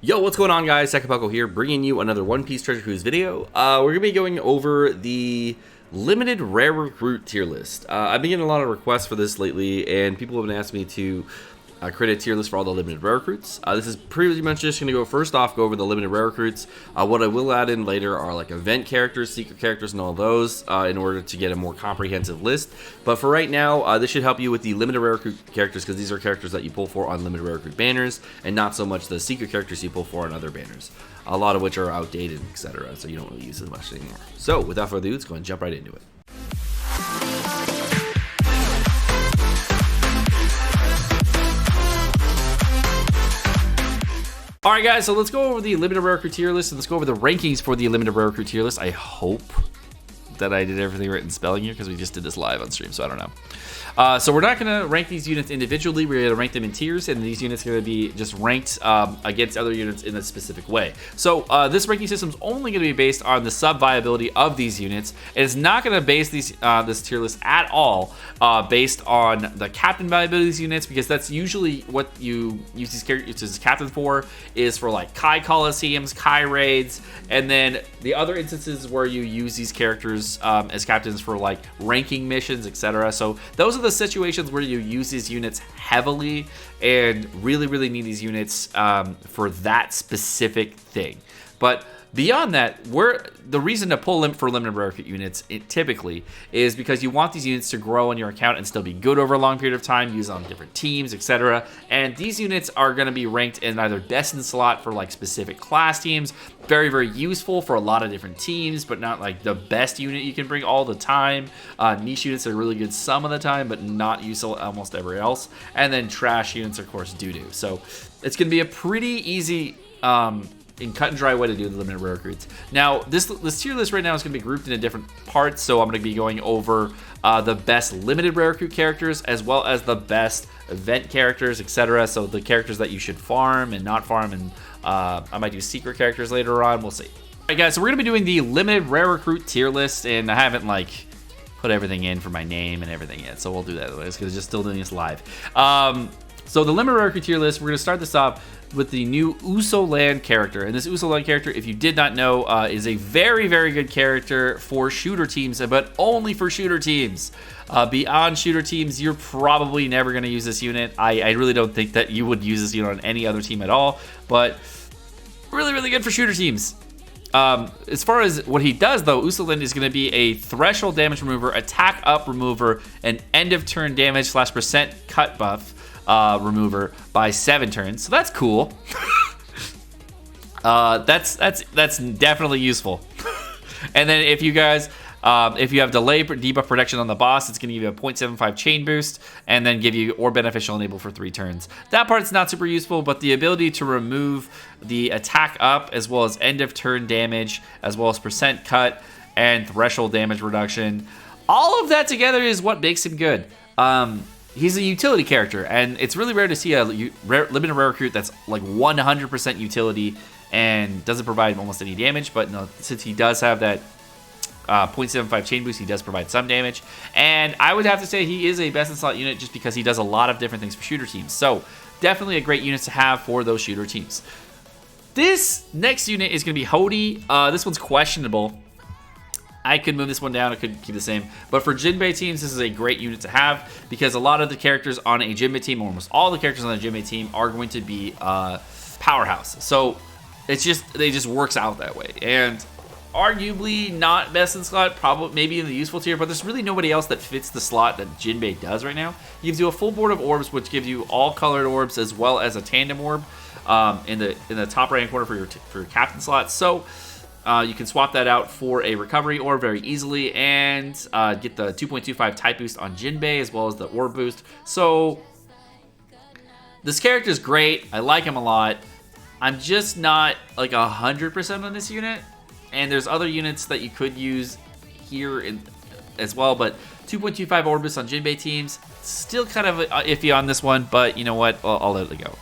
Yo, what's going on, guys? Sekapoko here, bringing you another One Piece Treasure Cruise video. We're going to be going over the limited rare recruit tier list. I've been getting a lot of requests for this lately, and people have been asking me to create a tier list for all the limited rare recruits. This is pretty much just going to go over the limited rare recruits. What I will add in later are like event characters, secret characters, and all those in order to get a more comprehensive list. But for right now, this should help you with the limited rare recruit characters, because these are characters that you pull for on limited rare recruit banners, and not so much the secret characters you pull for on other banners. A lot of which are outdated, etc., so you don't really use as much anymore. So without further ado, let's go and jump right into it. Alright guys, so let's go over the limited rare recruit tier list, and let's go over the rankings for the limited rare recruit tier list. I hope that I did everything right in spelling here, because we just did this live on stream, so I don't know. So we're not going to rank these units individually. We're going to rank them in tiers, and these units are going to be just ranked against other units in a specific way. So this ranking system is only going to be based on the sub-viability of these units. It's not going to base these this tier list at all based on the captain viability of these units, because that's usually what you use these characters as captain for, is for like Kai Coliseums, Kai raids, and then the other instances where you use these characters as captains for like ranking missions, etc. So those are the situations where you use these units heavily and really need these units for that specific thing. But beyond that, the reason to pull them for limited rare recruit units typically is because you want these units to grow on your account and still be good over a long period of time, use on different teams, etc. And these units are going to be ranked in either best in slot for like specific class teams, very useful for a lot of different teams, but not like the best unit you can bring all the time. Niche units are really good some of the time, but not useful almost everywhere else. And then trash units, of course, doo-doo. So it's going to be a pretty easy in cut and dry way to do the limited rare recruits. Now, this tier list right now is going to be grouped into different parts, so I'm going to be going over the best limited rare recruit characters, as well as the best event characters, etc. So the characters that you should farm and not farm, and I might do secret characters later on. We'll see. All right, guys, so we're going to be doing the limited rare recruit tier list, and I haven't like put everything in for my name and everything yet, so we'll do that because I'm just still doing this live. So the limited rare recruit tier list, we're going to start this off with the new Uso Land character. And this Uso Land character, if you did not know, is a very good character for shooter teams, but only for shooter teams. Beyond shooter teams, you're probably never going to use this unit. I really don't think that you would use this unit on any other team at all, but really good for shooter teams. As far as what he does, though, Uso Land is going to be a threshold damage remover, attack up remover, and end of turn damage / percent cut buff remover by 7 turns. So that's cool. That's definitely useful. And then if you guys if you have delay debuff protection on the boss, it's going to give you a 0.75 chain boost and then give you or beneficial enable for 3 turns. That part's not super useful, but the ability to remove the attack up as well as end of turn damage as well as percent cut and threshold damage reduction, all of that together is what makes him good. He's a utility character, and it's really rare to see a limited rare recruit that's like 100% utility and doesn't provide almost any damage. But no, since he does have that 0.75 chain boost, he does provide some damage. And I would have to say he is a best in slot unit just because he does a lot of different things for shooter teams. So definitely a great unit to have for those shooter teams. This next unit is going to be Hody. This one's questionable. I could move this one down, I could keep the same. But for Jinbei teams, this is a great unit to have because a lot of the characters on a Jinbei team, or almost all the characters on a Jinbei team, are going to be powerhouse. So they just works out that way. And arguably not best in slot, probably maybe in the useful tier, but there's really nobody else that fits the slot that Jinbei does right now. He gives you a full board of orbs, which gives you all colored orbs as well as a tandem orb in the top right hand corner for your captain slot. So you can swap that out for a recovery orb very easily and get the 2.25 type boost on Jinbei as well as the orb boost. So this character is great. I like him a lot. I'm just not like 100% on this unit. And there's other units that you could use here as well. But 2.25 orb boost on Jinbei teams, still kind of iffy on this one. But you know what? I'll let it go.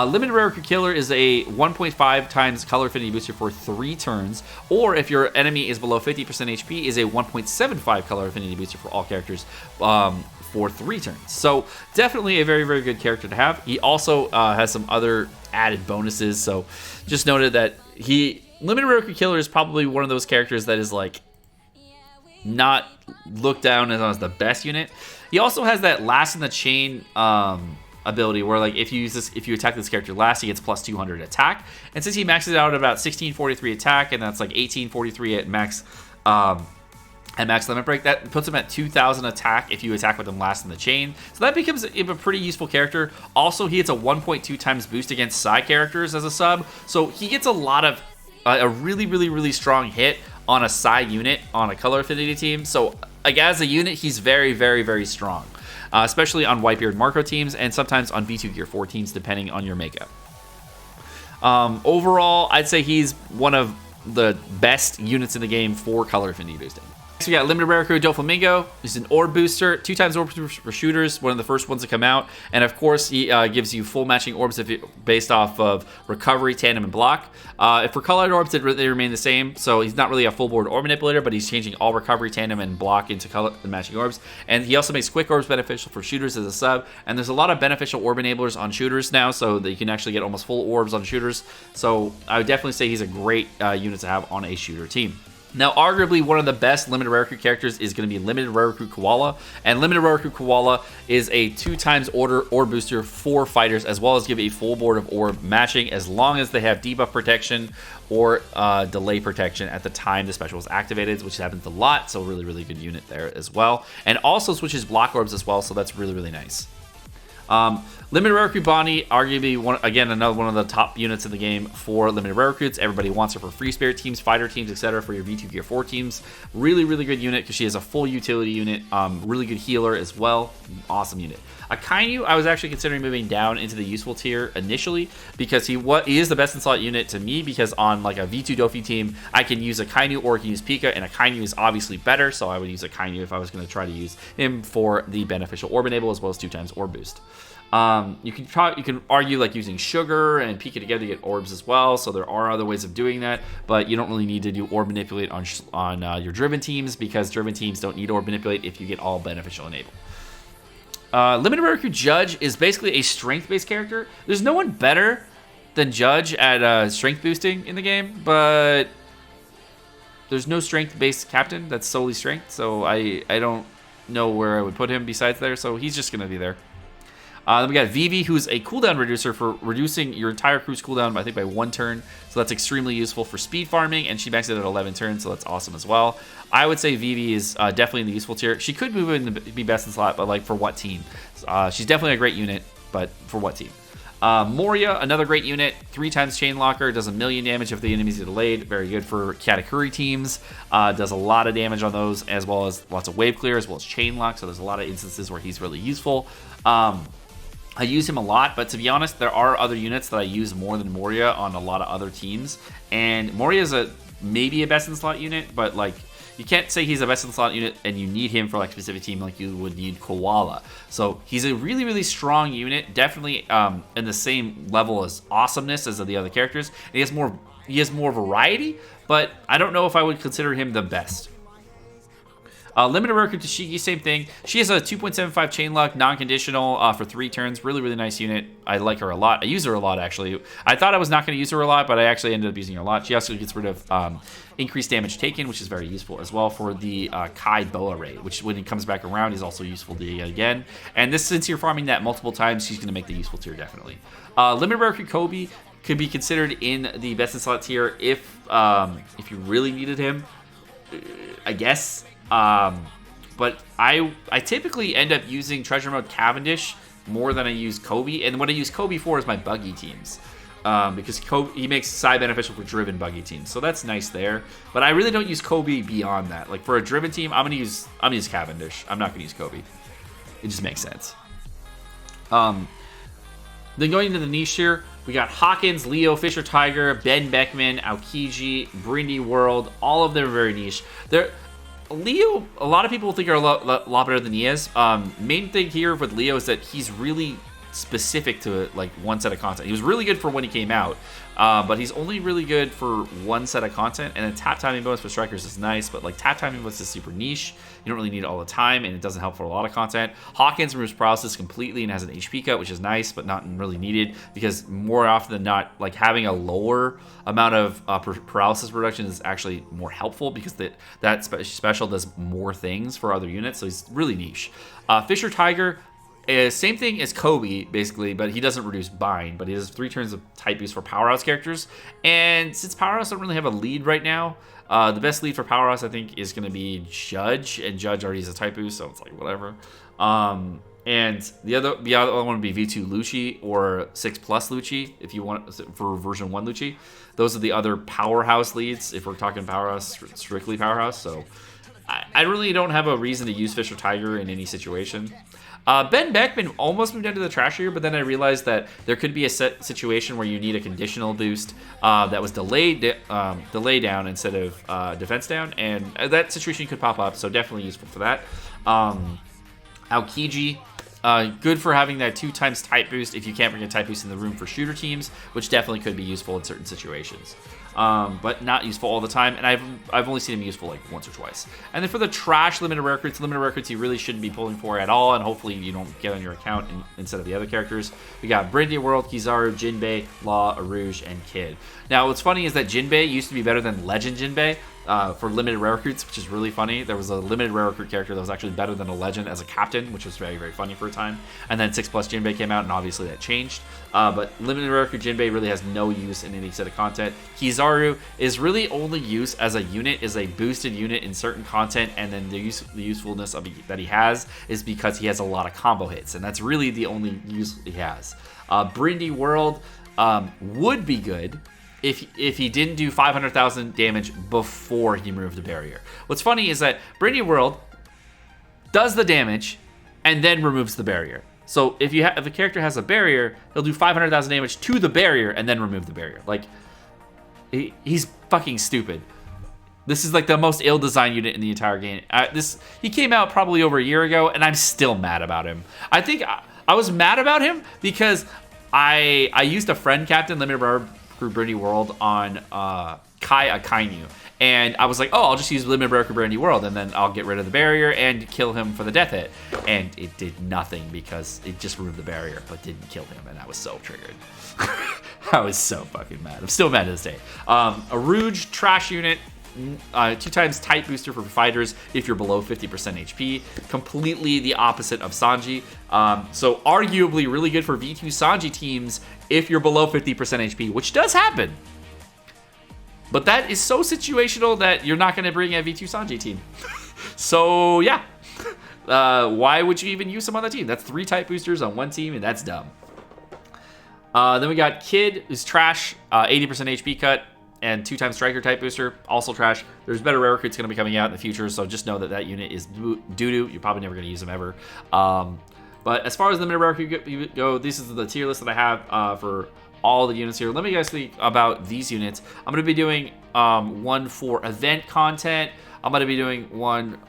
Limited Rare Recruit Killer is a 1.5 times color affinity booster for 3 turns, or if your enemy is below 50% HP, is a 1.75 color affinity booster for all characters for 3 turns. So definitely a very, very good character to have. He also has some other added bonuses. So just noted that Limited Rare Recruit Killer is probably one of those characters that is like not looked down as the best unit. He also has that last in the chain ability where like if you attack this character last, he gets plus 200 attack. And since he maxes out at about 1643 attack, and that's like 1843 at max limit break, that puts him at 2000 attack if you attack with him last in the chain. So that becomes a pretty useful character. Also, he gets a 1.2 times boost against side characters as a sub. So he gets a really, really, really strong hit on a side unit on a color affinity team. So like as a unit, he's very, very, very strong. Especially on Whitebeard Marco teams and sometimes on V2 Gear 4 teams, depending on your makeup. Overall, I'd say he's one of the best units in the game for color affinity boosting. Next, we got Limited Rare Recruit Doflamingo. He's an orb booster, 2 times orb for shooters, one of the first ones to come out. And of course, he gives you full matching orbs based off of recovery, tandem, and block. For colored orbs, they remain the same. So he's not really a full board orb manipulator, but he's changing all recovery, tandem, and block into color and matching orbs. And he also makes quick orbs beneficial for shooters as a sub. And there's a lot of beneficial orb enablers on shooters now, so that you can actually get almost full orbs on shooters. So I would definitely say he's a great unit to have on a shooter team. Now, arguably, one of the best Limited Rare Recruit characters is going to be Limited Rare Recruit Koala. And Limited Rare Recruit Koala is a 2 times orb booster for fighters, as well as give a full board of orb matching as long as they have debuff protection or delay protection at the time the special is activated, which happens a lot. So really, really good unit there as well. And also switches block orbs as well, so that's really, really nice. Limited Rare Recruit Bonnie, arguably, another one of the top units in the game for Limited Rare Recruits. Everybody wants her for Free Spirit teams, fighter teams, etc., for your V2 Gear 4 teams. Really, really good unit because she has a full utility unit. Really good healer as well. Awesome unit. Akainu, I was actually considering moving down into the useful tier initially because he is the best in slot unit to me, because on like a V2 Dofi team, I can use Akainu or I can use Pika, and Akainu is obviously better, so I would use Akainu if I was going to try to use him for the beneficial orb enable as well as 2 times orb boost. You can argue like using Sugar and Pika together to get orbs as well, so there are other ways of doing that, but you don't really need to do orb manipulate on your driven teams, because driven teams don't need orb manipulate if you get all beneficial enable. Limited Rare Recruit Judge is basically a strength-based character. There's no one better than Judge at strength boosting in the game, but there's no strength-based captain that's solely strength, so I don't know where I would put him besides there, so he's just going to be there. Then we got Vivi, who's a cooldown reducer for reducing your entire crew's cooldown, I think, by 1 turn. So that's extremely useful for speed farming, and she maxed it at 11 turns, so that's awesome as well. I would say Vivi is definitely in the useful tier. She could move in to be best in slot, but like for what team? She's definitely a great unit, but for what team? Moria, another great unit, 3 times chain locker, does 1,000,000 damage if the enemies are delayed. Very good for Katakuri teams. Does a lot of damage on those, as well as lots of wave clear, as well as chain lock. So there's a lot of instances where he's really useful. I use him a lot, but to be honest, there are other units that I use more than Moria on a lot of other teams. And Moria is maybe a best in slot unit, but like you can't say he's a best in slot unit and you need him for like a specific team like you would need Koala. So he's a really, really strong unit, definitely in the same level as awesomeness as the other characters. And he has more variety, but I don't know if I would consider him the best. Limited Rare Recruit Tashigi, same thing. She has a 2.75 chain lock, non-conditional for 3 turns. Really, really nice unit. I like her a lot. I use her a lot, actually. I thought I was not going to use her a lot, but I actually ended up using her a lot. She also gets rid of increased damage taken, which is very useful as well for the Kai Boa raid, which when he comes back around is also useful to again. And this, since you're farming that multiple times, she's going to make the useful tier, definitely. Limited Rare Recruit Kobe could be considered in the best in slot tier if you really needed him, I guess. But I typically end up using Treasure Mode Cavendish more than I use Kobe, and what I use Kobe for is my buggy teams, because he makes side beneficial for driven buggy teams, so that's nice there. But I really don't use Kobe beyond that. Like for a driven team, I'm gonna use Cavendish. I'm not gonna use Kobe. It just makes sense. Then going into the niche here, we got Hawkins, Leo, Fisher Tiger, Ben Beckman, Aokiji, Brindy World. All of them are very niche. Leo, a lot of people think are a lot better than he is. Main thing here with Leo is that he's really specific to like one set of content. He was really good for when he came out, but he's only really good for one set of content. And then tap timing bonus for strikers is nice, but like tap timing bonus is super niche. You don't really need it all the time, and it doesn't help for a lot of content. Hawkins removes paralysis completely and has an HP cut, which is nice, but not really needed, because more often than not, like having a lower amount of paralysis reduction is actually more helpful, because that special does more things for other units, so he's really niche. Fisher Tiger is same thing as Kobe, basically, but he doesn't reduce bind, but he has 3 turns of type boost for powerhouse characters. And since powerhouse don't really have a lead right now, the best lead for powerhouse I think is going to be Judge, and Judge already has a type boost, so it's like whatever. And the other one would be V2 Lucci or 6+ Lucci if you want for version 1 Lucci. Those are the other powerhouse leads if we're talking powerhouse, strictly powerhouse. So I really don't have a reason to use Fisher Tiger in any situation. Ben Beckman almost moved into the trash here, but then I realized that there could be a situation where you need a conditional boost that was delay down instead of defense down, and that situation could pop up, so definitely useful for that. Aokiji, good for having that 2 times type boost if you can't bring a type boost in the room for shooter teams, which definitely could be useful in certain situations. But not useful all the time, and I've only seen him useful like once or twice. And then for the trash limited rare recruits you really shouldn't be pulling for at all, and hopefully you don't get on your account instead of the other characters. We got Brandy World, Kizaru, Jinbei, Law, Arouge, and Kid. Now what's funny is that Jinbei used to be better than Legend Jinbei for limited rare recruits, which is really funny. There was a limited rare recruit character that was actually better than a Legend as a captain, which was very, very funny for a time. And then 6+ Jinbei came out, and obviously that changed. But limited rare recruit Jinbei really has no use in any set of content. Kizaru is really only use as a unit, is a boosted unit in certain content, and then the usefulness of that he has is because he has a lot of combo hits, and that's really the only use he has. Brindy World would be good if he didn't do 500,000 damage before he removed the barrier. What's funny is that Brindy World does the damage and then removes the barrier. So if a character has a barrier, he'll do 500,000 damage to the barrier and then remove the barrier. Like, he's fucking stupid. This is like the most ill-designed unit in the entire game. He came out probably over a year ago, and I'm still mad about him. I think I was mad about him because I used a friend captain limited rare for Brindy World on Kai Akainu. And I was like, oh, I'll just use limited rare for Brindy World, and then I'll get rid of the barrier and kill him for the death hit. And it did nothing because it just removed the barrier, but didn't kill him, and I was so triggered. I was so fucking mad. I'm still mad to this day. Arouge, trash unit, 2 times type booster for fighters if you're below 50% HP. Completely the opposite of Sanji. So arguably really good for V2 Sanji teams if you're below 50% HP, which does happen. But that is so situational that you're not going to bring a V2 Sanji team. So yeah, why would you even use some on the team? That's 3 type boosters on 1 team, and that's dumb. Then we got Kid, who's trash, 80% HP cut, and 2 times striker type booster, also trash. There's better rare recruits going to be coming out in the future, so just know that unit is doo-doo. You're probably never going to use them ever. But as far as limited rare recruit go, this is the tier list that I have for all the units here. Let me guys think about these units. I'm going to be doing one for event content. I'm going to be doing one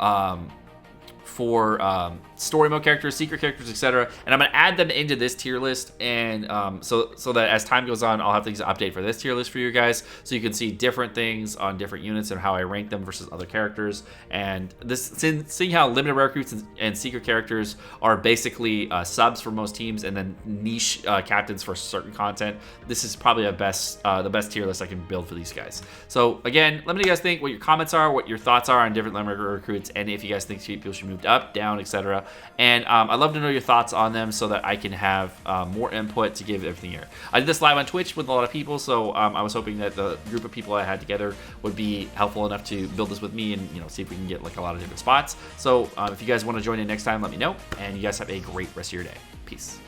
for story mode characters, secret characters, etc. And I'm going to add them into this tier list, and so that as time goes on, I'll have things to update for this tier list for you guys, so you can see different things on different units and how I rank them versus other characters. And seeing how limited rare recruits and secret characters are basically subs for most teams, and then niche captains for certain content, this is probably the best tier list I can build for these guys. So again, let me know you guys think, what your comments are, what your thoughts are on different limited rare recruits, and if you guys think people should move up, down, etc. And I'd love to know your thoughts on them so that I can have more input to give everything here. I did this live on Twitch with a lot of people, so I was hoping that the group of people I had together would be helpful enough to build this with me and see if we can get like a lot of different spots. So if you guys want to join in next time, let me know. And you guys have a great rest of your day. Peace.